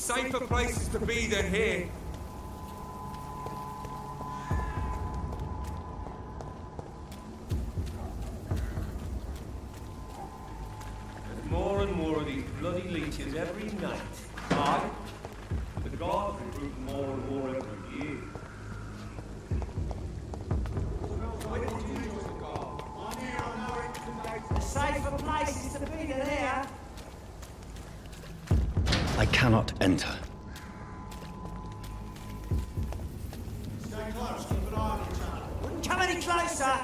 safer places to be than here. There's more and more of these bloody leeches every night. Aye? The guards recruit more and more every year. The safer places to be than here. I cannot enter. Stay close, keep an eye on each other. Wouldn't come any closer.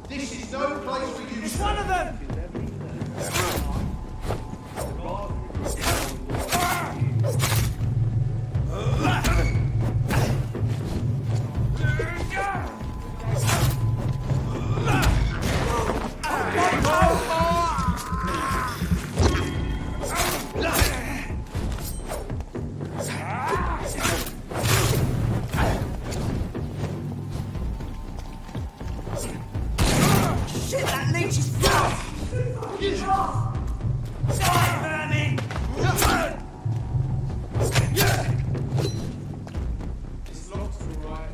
This is no place for you. It's one of them! Shit, that leech is fast! Die, vermin! This looks alright.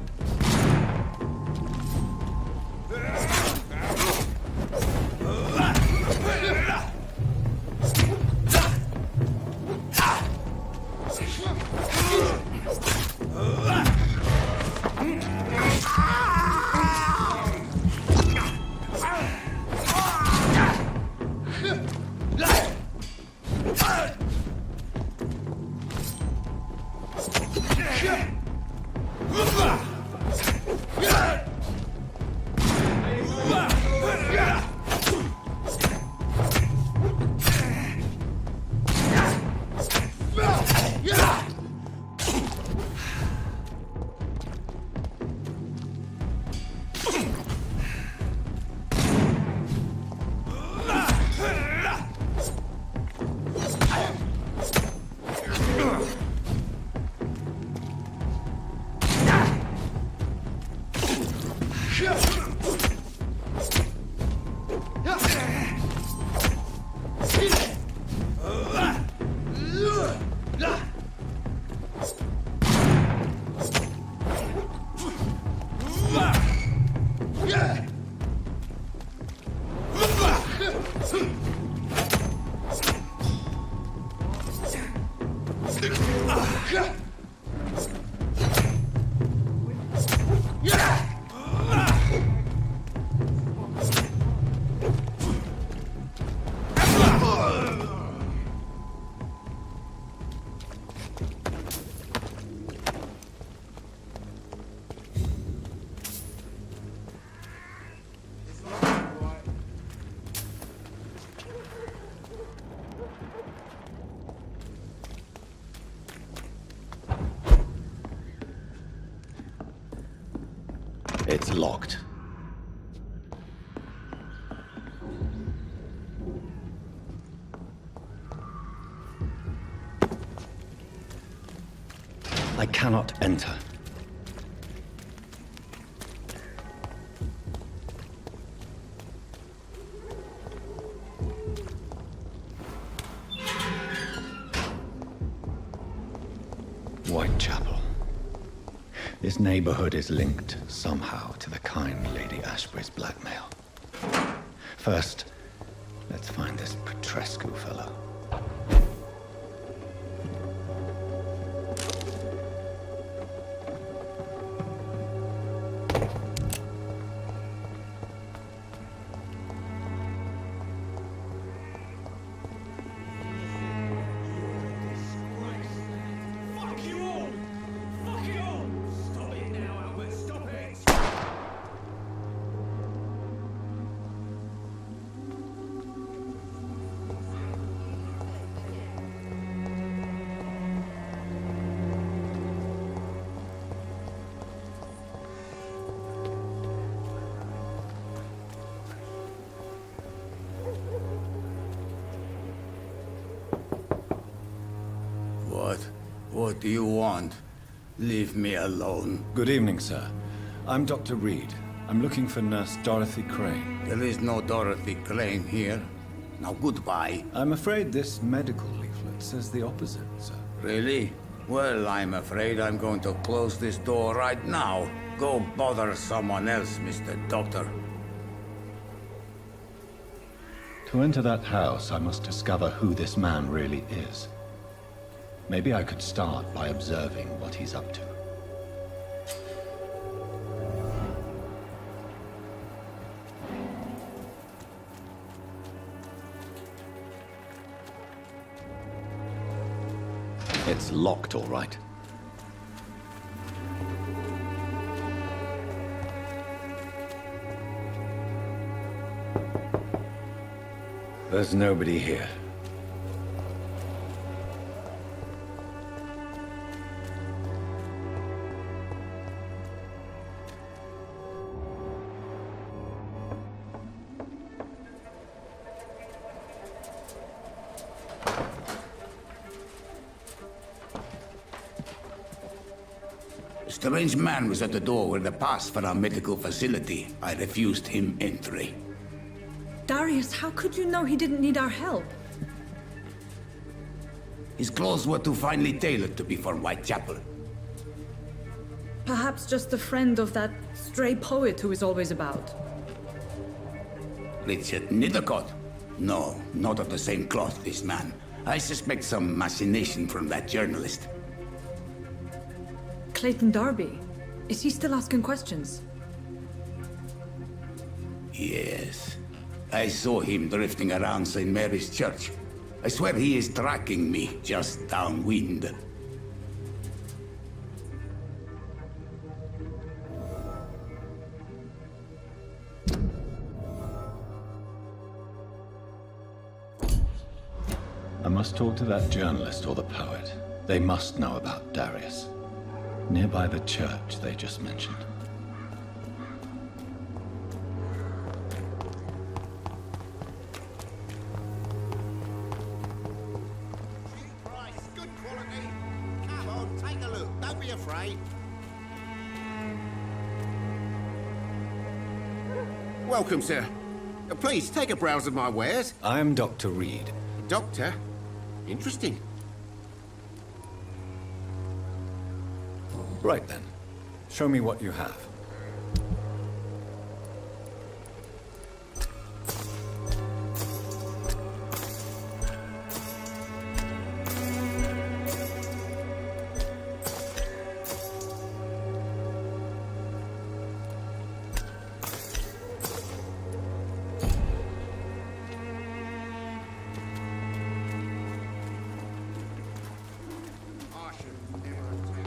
It's locked. I cannot enter. Whitechapel. This neighborhood is linked somehow to the kind Lady Ashbury's blackmail. First, let's find this Petrescu fellow. What do you want? Leave me alone. Good evening, sir. I'm Dr. Reed. I'm looking for Nurse Dorothy Crane. There is no Dorothy Crane here. Now goodbye. I'm afraid this medical leaflet says the opposite, sir. Really? Well, I'm afraid I'm going to close this door right now. Go bother someone else, Mr. Doctor. To enter that house, I must discover who this man really is. Maybe I could start by observing what he's up to. It's locked, all right. There's nobody here. A strange man was at the door with a pass for our medical facility. I refused him entry. Darius, how could you know he didn't need our help? His clothes were too finely tailored to be for Whitechapel. Perhaps just a friend of that stray poet who is always about. Richard Nithercott? No, not of the same cloth, this man. I suspect some machination from that journalist. Clayton Darby. Is he still asking questions? Yes. I saw him drifting around St. Mary's Church. I swear he is tracking me just downwind. I must talk to that journalist or the poet. They must know about Darius. Nearby the church they just mentioned. Price, good quality. Come on, take a look. Don't be afraid. Welcome, sir. Please, take a browse of my wares. I'm Dr. Reed. Doctor? Interesting. Right then. Show me what you have. I should never have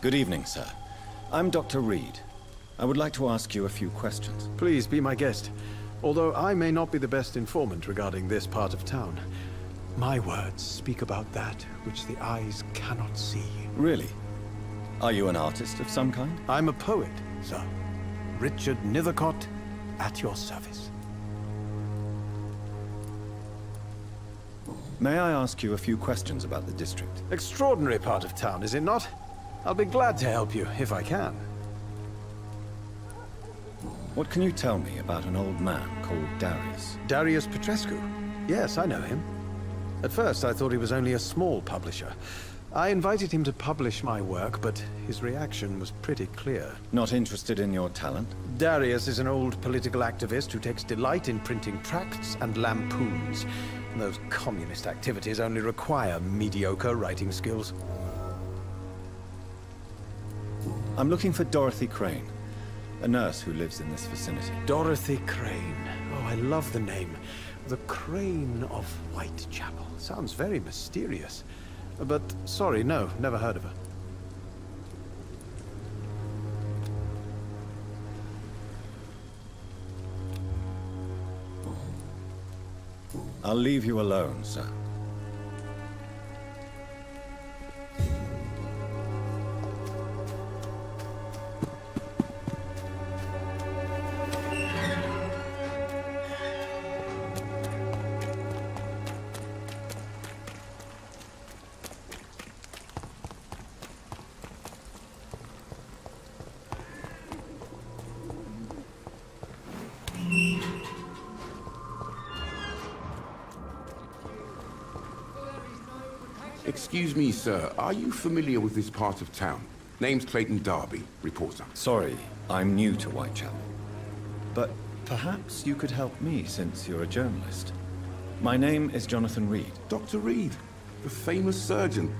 Good evening, sir. I'm Dr. Reed. I would like to ask you a few questions. Please be my guest. Although I may not be the best informant regarding this part of town, my words speak about that which the eyes cannot see. Really? Are you an artist of some kind? I'm a poet, sir. Richard Nethercott, at your service. May I ask you a few questions about the district? Extraordinary part of town, is it not? I'll be glad to help you, if I can. What can you tell me about an old man called Darius? Darius Petrescu? Yes, I know him. At first, I thought he was only a small publisher. I invited him to publish my work, but his reaction was pretty clear. Not interested in your talent? Darius is an old political activist who takes delight in printing tracts and lampoons. Those communist activities only require mediocre writing skills. I'm looking for Dorothy Crane, a nurse who lives in this vicinity. Dorothy Crane. Oh, I love the name. The Crane of Whitechapel. Sounds very mysterious. But, sorry, no, never heard of her. I'll leave you alone, sir. Excuse me, sir. Are you familiar with this part of town? Name's Clayton Darby, reporter. Sorry, I'm new to Whitechapel. But perhaps you could help me since you're a journalist. My name is Jonathan Reed. Dr. Reed, the famous surgeon.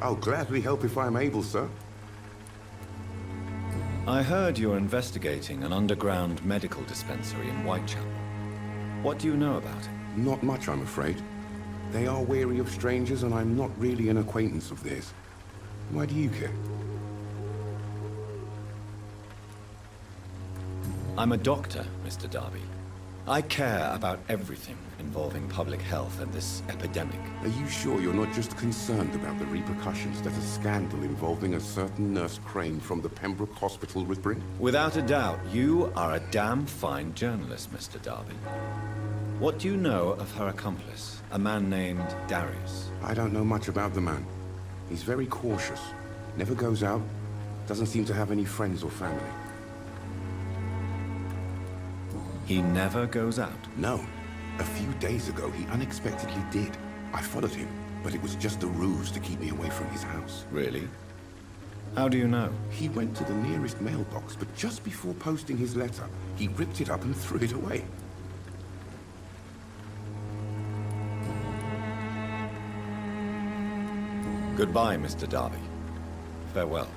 I'll gladly help if I'm able, sir. I heard you're investigating an underground medical dispensary in Whitechapel. What do you know about it? Not much, I'm afraid. They are wary of strangers, and I'm not really an acquaintance of theirs. Why do you care? I'm a doctor, Mr. Darby. I care about everything involving public health and this epidemic. Are you sure you're not just concerned about the repercussions that a scandal involving a certain Nurse Crane from the Pembroke Hospital would bring? Without a doubt, you are a damn fine journalist, Mr. Darby. What do you know of her accomplice, a man named Darius? I don't know much about the man. He's very cautious. Never goes out. Doesn't seem to have any friends or family. He never goes out? No. A few days ago, he unexpectedly did. I followed him, but it was just a ruse to keep me away from his house. Really? How do you know? He went to the nearest mailbox, but just before posting his letter, he ripped it up and threw it away. Goodbye, Mr. Darby. Farewell.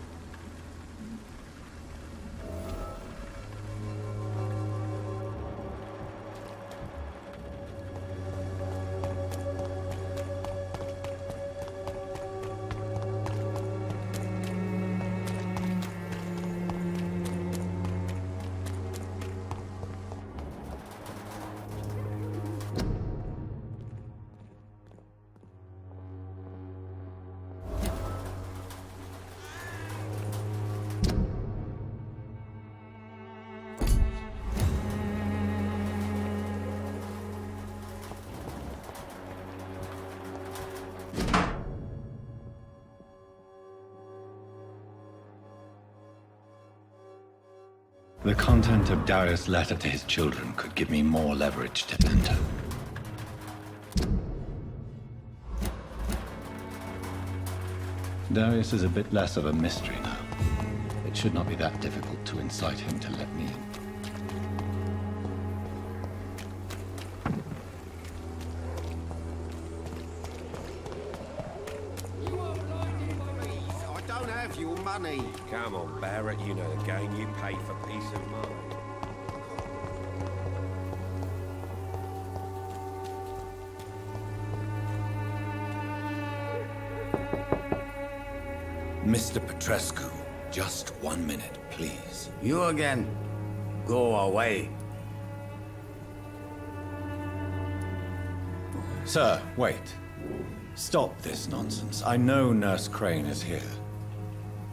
The content of Darius' letter to his children could give me more leverage to enter. Darius is a bit less of a mystery now. It should not be that difficult to incite him to let me in. I don't have your money. Come on, Barrett, you know the game. You pay for peace of mind. Mr. Petrescu, Just 1 minute, please. You again. Go away. Sir, wait. Stop this nonsense. I know Nurse Crane is here.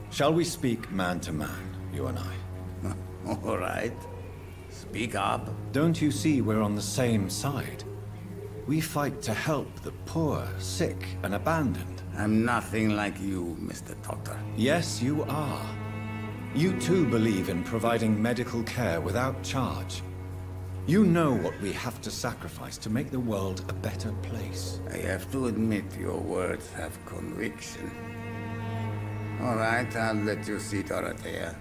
Shall we speak man to man, you and I? All right. Speak up. Don't you see we're on the same side? We fight to help the poor, sick, and abandoned. I'm nothing like you, Mr. Doctor. Yes, you are. You too believe in providing medical care without charge. You know what we have to sacrifice to make the world a better place. I have to admit your words have conviction. All right, I'll let you see Dorothea.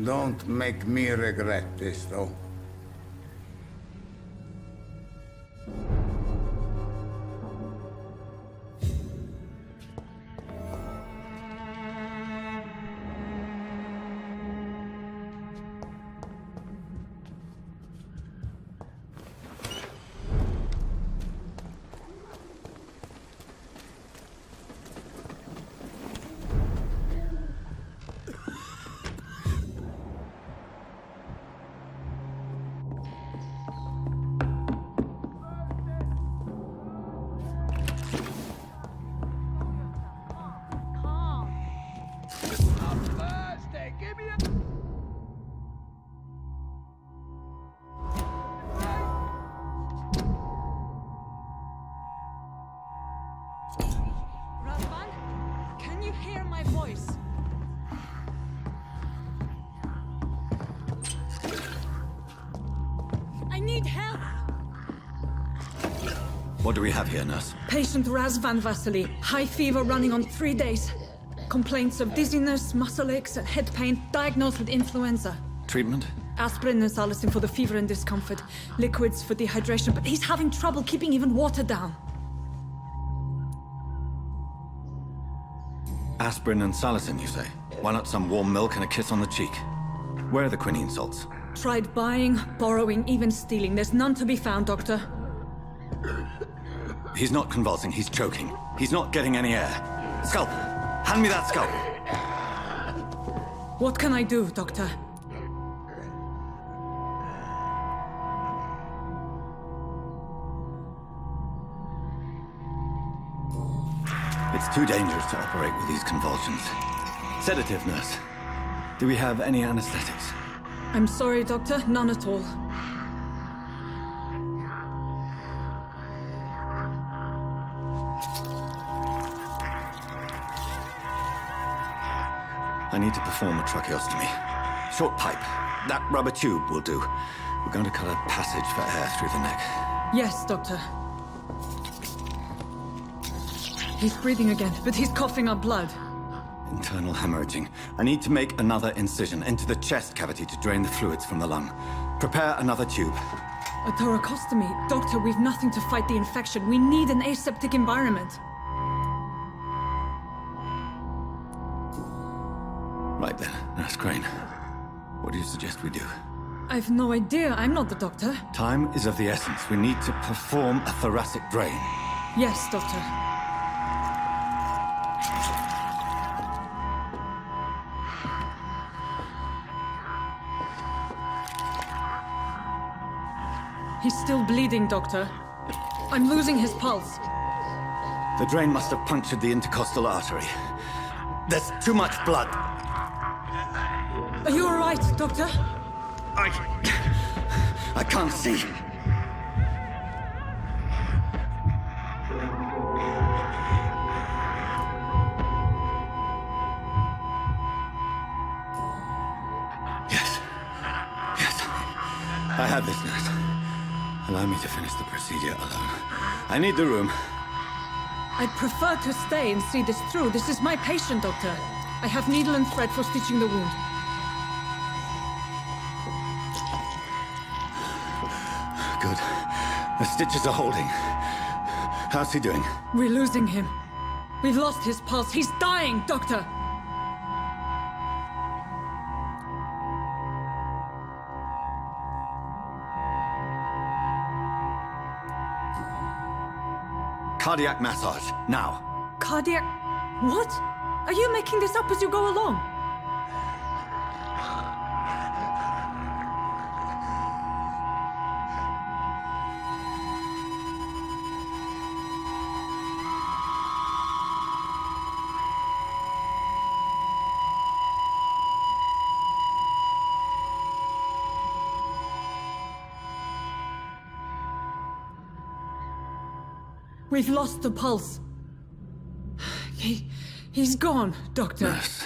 Don't make me regret this, though. Razvan, can you hear my voice? I need help! What do we have here, nurse? Patient Razvan Vasily. High fever running on 3 days. Complaints of dizziness, muscle aches, and head pain. Diagnosed with influenza. Treatment? Aspirin and salicin for the fever and discomfort. Liquids for dehydration, but he's having trouble keeping even water down. Aspirin and salicin, you say? Why not some warm milk and a kiss on the cheek? Where are the quinine salts? Tried buying, borrowing, even stealing. There's none to be found, Doctor. He's not convulsing, he's choking. He's not getting any air. Scalpel! Hand me that scalpel! What can I do, Doctor? It's too dangerous to operate with these convulsions. Sedative, nurse. Do we have any anesthetics? I'm sorry, Doctor. None at all. I need to perform a tracheostomy. Short pipe. That rubber tube will do. We're going to cut a passage for air through the neck. Yes, Doctor. He's breathing again, but he's coughing up blood. Internal hemorrhaging. I need to make another incision into the chest cavity to drain the fluids from the lung. Prepare another tube. A thoracostomy. Doctor, we've nothing to fight the infection. We need an aseptic environment. Right then, Nurse Crane. What do you suggest we do? I've no idea. I'm not the doctor. Time is of the essence. We need to perform a thoracic drain. Yes, Doctor. He's still bleeding, Doctor. I'm losing his pulse. The drain must have punctured the intercostal artery. There's too much blood. Are you all right, Doctor? I can't see. Yes. Yes. I have this, nurse. Allow me to finish the procedure alone. I need the room. I'd prefer to stay and see this through. This is my patient, Doctor. I have needle and thread for stitching the wound. Good. The stitches are holding. How's he doing? We're losing him. We've lost his pulse. He's dying, Doctor! Cardiac massage, now. Cardiac... What? Are you making this up as you go along? We've lost the pulse. He's gone, Doctor. Nurse,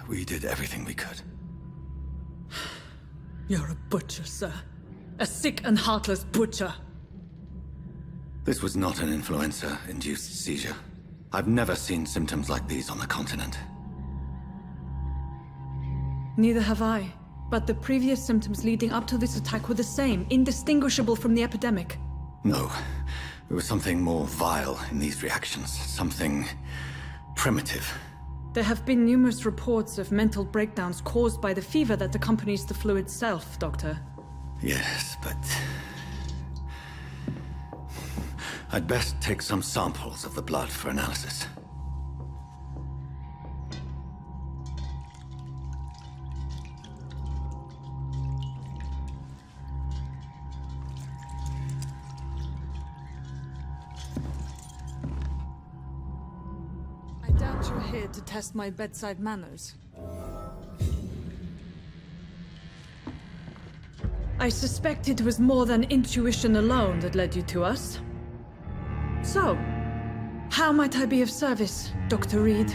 we did everything we could. You're a butcher, sir. A sick and heartless butcher. This was not an influenza-induced seizure. I've never seen symptoms like these on the continent. Neither have I. But the previous symptoms leading up to this attack were the same, indistinguishable from the epidemic. No. There was something more vile in these reactions. Something primitive. There have been numerous reports of mental breakdowns caused by the fever that accompanies the flu itself, Doctor. Yes, but... I'd best take some samples of the blood for analysis. I doubt you're here to test my bedside manners. I suspect it was more than intuition alone that led you to us. So, how might I be of service, Dr. Reed?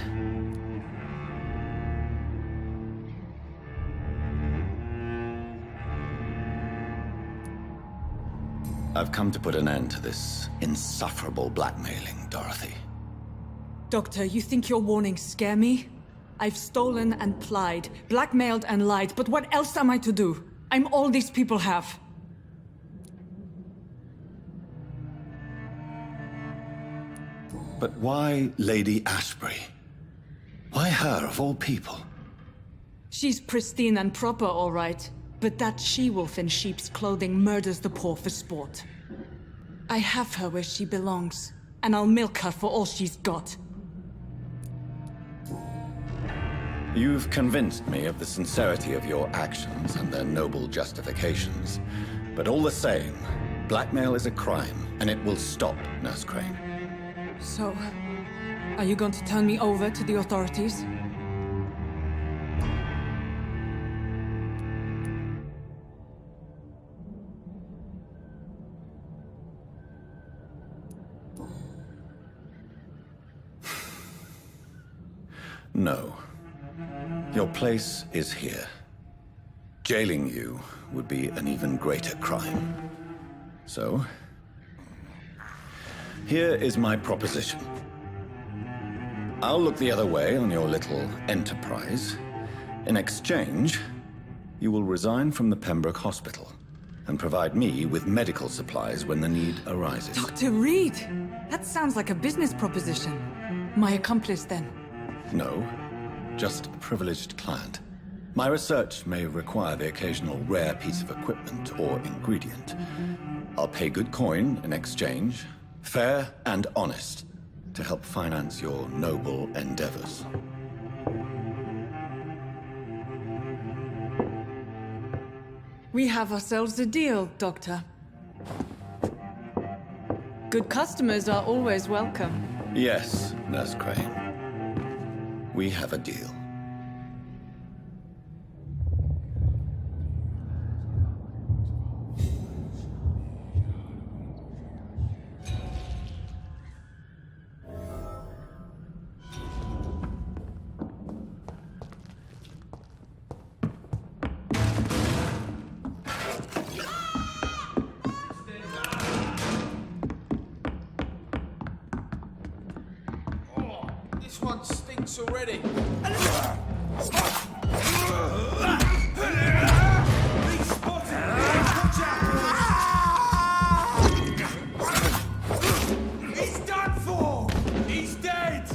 I've come to put an end to this insufferable blackmailing, Dorothy. Doctor, you think your warnings scare me? I've stolen and plied, blackmailed and lied, but what else am I to do? I'm all these people have. But why Lady Ashbury? Why her, of all people? She's pristine and proper, all right. But that she-wolf in sheep's clothing murders the poor for sport. I have her where she belongs, and I'll milk her for all she's got. You've convinced me of the sincerity of your actions and their noble justifications. But all the same, blackmail is a crime, and it will stop, Nurse Crane. So, are you going to turn me over to the authorities? No. Your place is here. Jailing you would be an even greater crime. So, here is my proposition. I'll look the other way on your little enterprise. In exchange, you will resign from the Pembroke Hospital and provide me with medical supplies when the need arises. Dr. Reed! That sounds like a business proposition. My accomplice, then? No, just a privileged client. My research may require the occasional rare piece of equipment or ingredient. I'll pay good coin in exchange, fair and honest, to help finance your noble endeavors. We have ourselves a deal, Doctor. Good customers are always welcome. Yes, Nurse Crane. We have a deal. This one stinks already. He's done for! He's dead!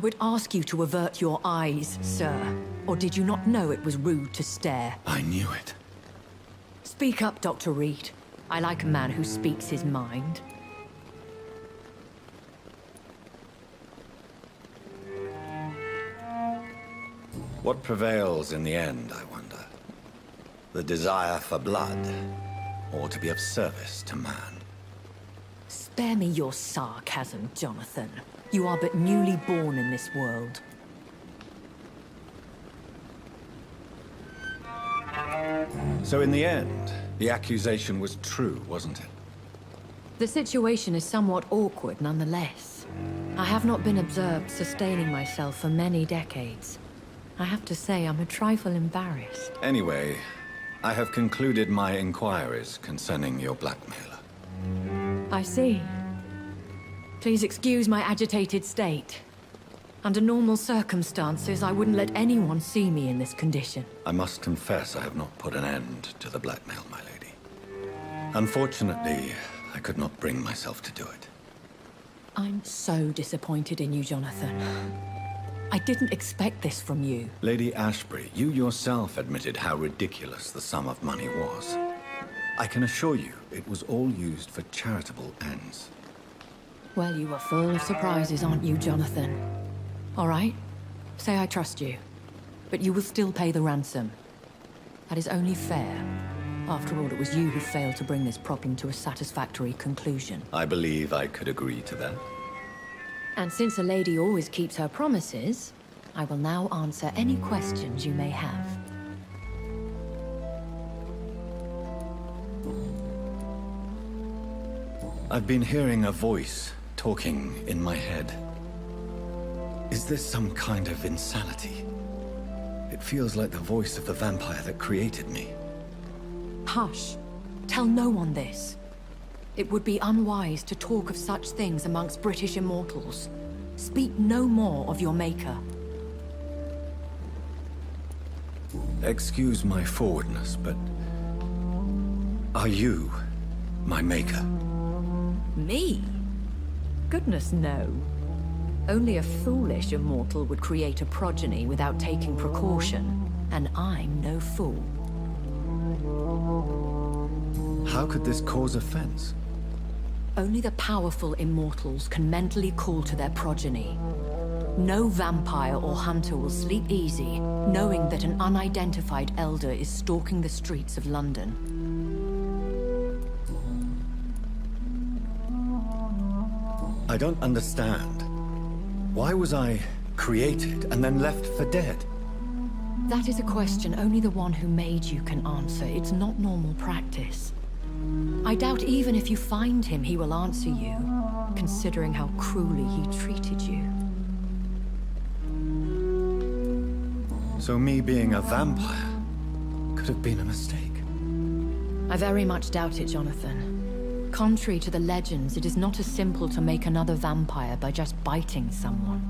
would ask you to avert your eyes, sir. Or did you not know it was rude to stare? I knew it. Speak up, Dr. Reed. I like a man who speaks his mind. What prevails in the end, I wonder? The desire for blood, or to be of service to man? Spare me your sarcasm, Jonathan. You are but newly born in this world. So in the end, the accusation was true, wasn't it? The situation is somewhat awkward nonetheless. I have not been observed sustaining myself for many decades. I have to say I'm a trifle embarrassed. Anyway, I have concluded my inquiries concerning your blackmailer. I see. Please excuse my agitated state. Under normal circumstances, I wouldn't let anyone see me in this condition. I must confess I have not put an end to the blackmail, my lady. Unfortunately, I could not bring myself to do it. I'm so disappointed in you, Jonathan. I didn't expect this from you. Lady Ashbury, you yourself admitted how ridiculous the sum of money was. I can assure you, it was all used for charitable ends. Well, you are full of surprises, aren't you, Jonathan? All right, say I trust you, but you will still pay the ransom. That is only fair. After all, it was you who failed to bring this problem to a satisfactory conclusion. I believe I could agree to that. And since a lady always keeps her promises, I will now answer any questions you may have. I've been hearing a voice talking in my head. Is this some kind of insanity? It feels like the voice of the vampire that created me. Hush. Tell no one this. It would be unwise to talk of such things amongst British immortals. Speak no more of your maker. Excuse my forwardness, but... are you my maker? Me? Goodness, no. Only a foolish immortal would create a progeny without taking precaution, and I'm no fool. How could this cause offense? Only the powerful immortals can mentally call to their progeny. No vampire or hunter will sleep easy, knowing that an unidentified elder is stalking the streets of London. I don't understand. Why was I created and then left for dead? That is a question only the one who made you can answer. It's not normal practice. I doubt even if you find him, he will answer you, considering how cruelly he treated you. So me being a vampire could have been a mistake. I very much doubt it, Jonathan. Contrary to the legends, it is not as simple to make another vampire by just biting someone.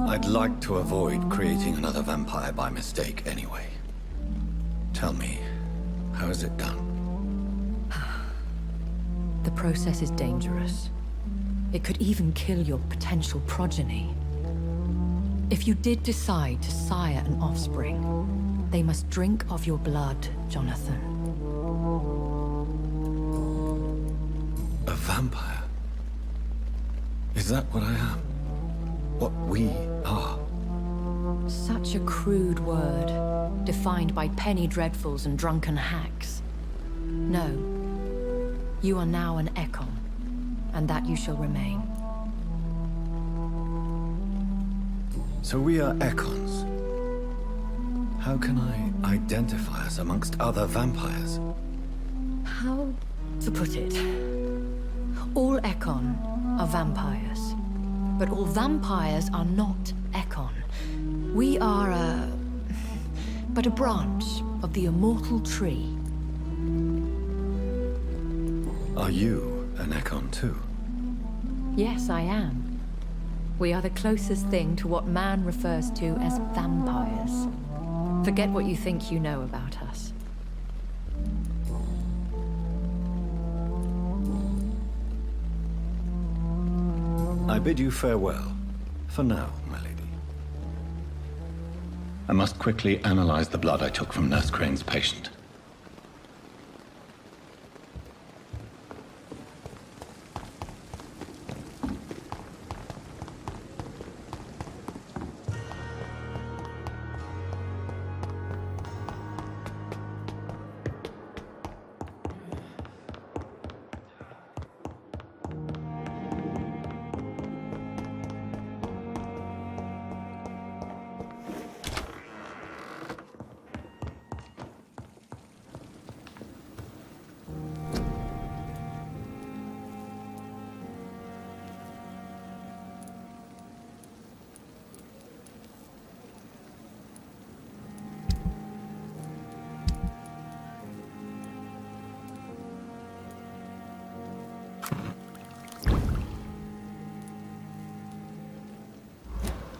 I'd like to avoid creating another vampire by mistake anyway. Tell me, how is it done? The process is dangerous. It could even kill your potential progeny. If you did decide to sire an offspring, they must drink of your blood, Jonathan. A vampire? Is that what I am? What we are? Such a crude word, defined by penny dreadfuls and drunken hacks. No. You are now an Ekon, and that you shall remain. So we are Ekons. How can I identify us amongst other vampires? How to put it? All Ekon are vampires. But all vampires are not Ekon. We are but a branch of the immortal tree. Are you an Ekon too? Yes, I am. We are the closest thing to what man refers to as vampires. Forget what you think you know about us. I bid you farewell. For now, my lady. I must quickly analyze the blood I took from Nurse Crane's patient.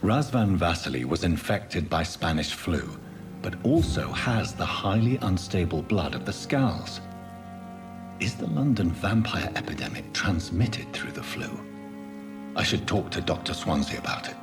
Razvan Vasily was infected by Spanish flu, but also has the highly unstable blood of the Scowls. Is the London vampire epidemic transmitted through the flu? I should talk to Dr. Swansea about it.